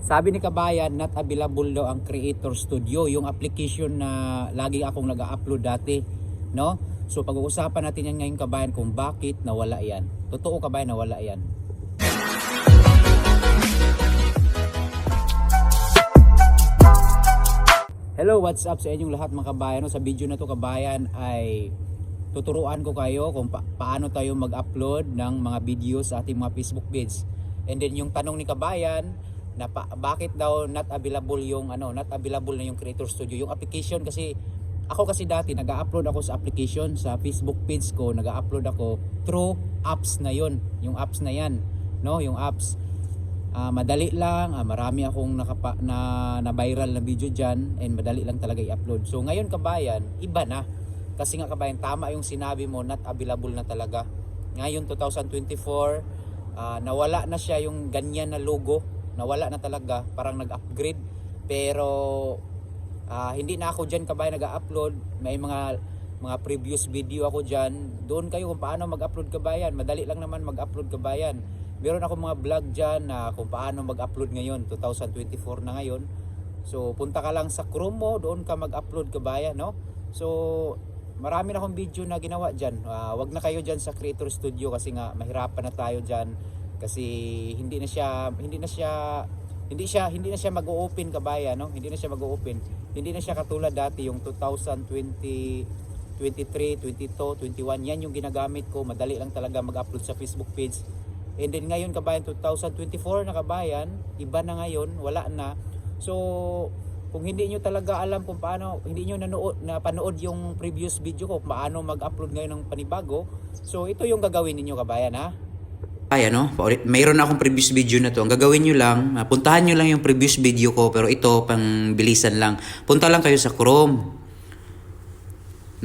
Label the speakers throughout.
Speaker 1: Sabi ni Kabayan, not available daw ang Creator Studio, yung application na lagi akong nag-upload dati, no? So pag-uusapan natin yan ngayon, Kabayan, kung bakit nawala yan. Totoo, Kabayan, nawala yan. Hello, what's up sa inyong lahat, mga kabayan? Sa video na to, Kabayan, ay tuturuan ko kayo kung paano tayo mag-upload ng mga video sa ating mga Facebook page. And then yung tanong ni Kabayan na bakit daw not available yung not available na yung Creator Studio, yung application. Kasi ako dati nag-upload ako sa application sa Facebook page ko, nag-upload ako through apps na yon, yung apps na yan, no, yung apps. Madali lang, marami akong na viral na video dyan, and madali lang talaga i-upload. So ngayon, Kabayan, iba na. Kasi nga, Kabayan, tama yung sinabi mo, not available na talaga. Ngayon 2024, nawala na siya yung ganyan na logo, nawala na talaga, parang nag-upgrade. Pero hindi na ako dyan, Kabayan, nag-upload. May mga previous video ako dyan. Doon kayo kung paano mag-upload, Kabayan. Madali lang naman mag-upload, Kabayan. Meron ako mga vlog dyan na kung paano mag-upload ngayon, 2024 na ngayon. So punta ka lang sa Chrome mo, doon ka mag-upload, Kabayan, no? So marami na akong video na ginawa dyan. Wag na kayo dyan sa Creator Studio kasi nga mahirapan na tayo dyan. Kasi hindi na siya mag-o-open, Kabayan, no? Hindi na siya mag-o-open. Hindi na siya katulad dati yung 2020, 23, 22, 21. Yan yung ginagamit ko. Madali lang talaga mag-upload sa Facebook page. And then ngayon, Kabayan, 2024 na, Kabayan, iba na ngayon, wala na. So kung hindi nyo talaga alam kung paano, hindi nyo napanood yung previous video ko kung paano mag-upload ngayon ng panibago, so ito yung gagawin niyo, Kabayan, ha? Mayroon akong previous video na to. Ang gagawin nyo lang, puntahan nyo lang yung previous video ko, pero ito pang bilisan lang. Punta lang kayo sa Chrome.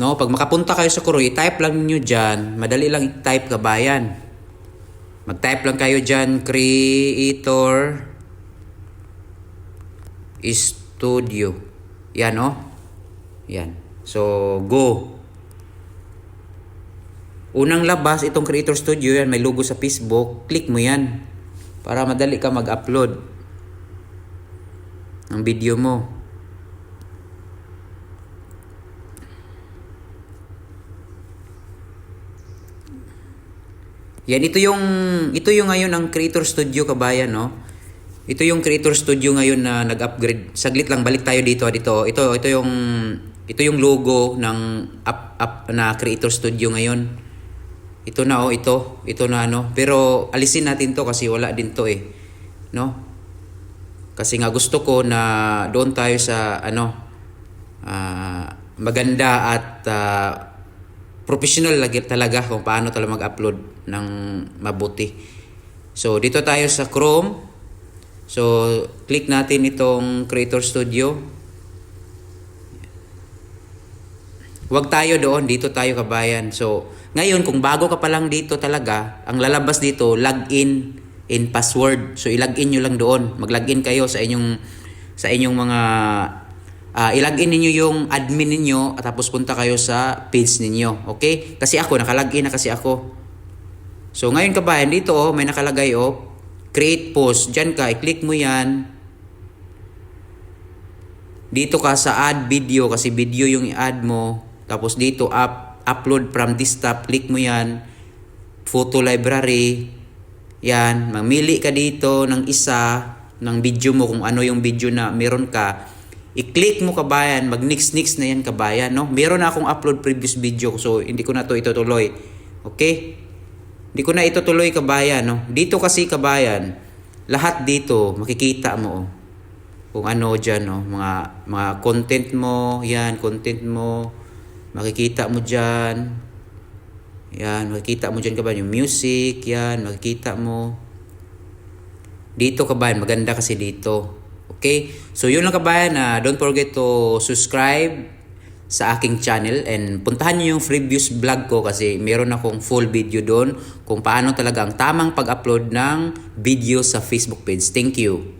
Speaker 1: No, pag makapunta kayo sa Chrome, i-type lang niyo diyan. Madali lang i-type, Kabayan. Mag-type lang kayo dyan, Creator Studio. Yan, oh. Yan. So, go. Unang labas, itong Creator Studio, yan, may logo sa Facebook. Click mo yan. Para madali ka mag-upload ng video mo. Yan, ito yung ngayon ang Creator Studio, Kabayan, no? Ito yung Creator Studio ngayon na nag-upgrade. Saglit lang, balik tayo dito. Ito yung logo ng app na Creator Studio ngayon. Ito na, ito na, no? Pero alisin natin to kasi wala din to, no? Kasi nga gusto ko na doon tayo sa maganda at professional lagi talaga kung paano talaga mag-upload ng mabuti. So dito tayo sa Chrome. So click natin itong Creator Studio. Huwag tayo doon, dito tayo, Kabayan. So ngayon, kung bago ka pa lang dito talaga, ang lalabas dito, login and password. So i-login nyo lang doon. Mag-login kayo sa inyong mga i-login ninyo yung admin ninyo at tapos punta kayo sa page ninyo. Okay? Kasi ako, nakalagin na kasi ako. So ngayon, Kabayan, dito may nakalagay create post. Diyan ka, i-click mo yan. Dito ka sa add video kasi video yung i-add mo. Tapos dito upload from desktop, click mo yan. Photo library. Yan, mamili ka dito ng isa ng video mo kung ano yung video na meron ka. I-click mo, Kabayan, mag-next na yan, Kabayan, no? Meron na akong upload previous video, so hindi ko na to itutuloy. Okay? Hindi ko na itutuloy, Kabayan, no? Dito kasi, Kabayan, lahat dito makikita mo kung ano diyan, no? Mga content mo, yan, content mo. Makikita mo diyan. Yan, makikita mo diyan, Kabayan, yung music, yan, makikita mo. Dito, Kabayan, maganda kasi dito. Okay? So yun lang, Kabayan, don't forget to subscribe sa aking channel and puntahan nyo yung previous vlog ko kasi meron akong full video doon kung paano talaga ang tamang pag-upload ng video sa Facebook page. Thank you.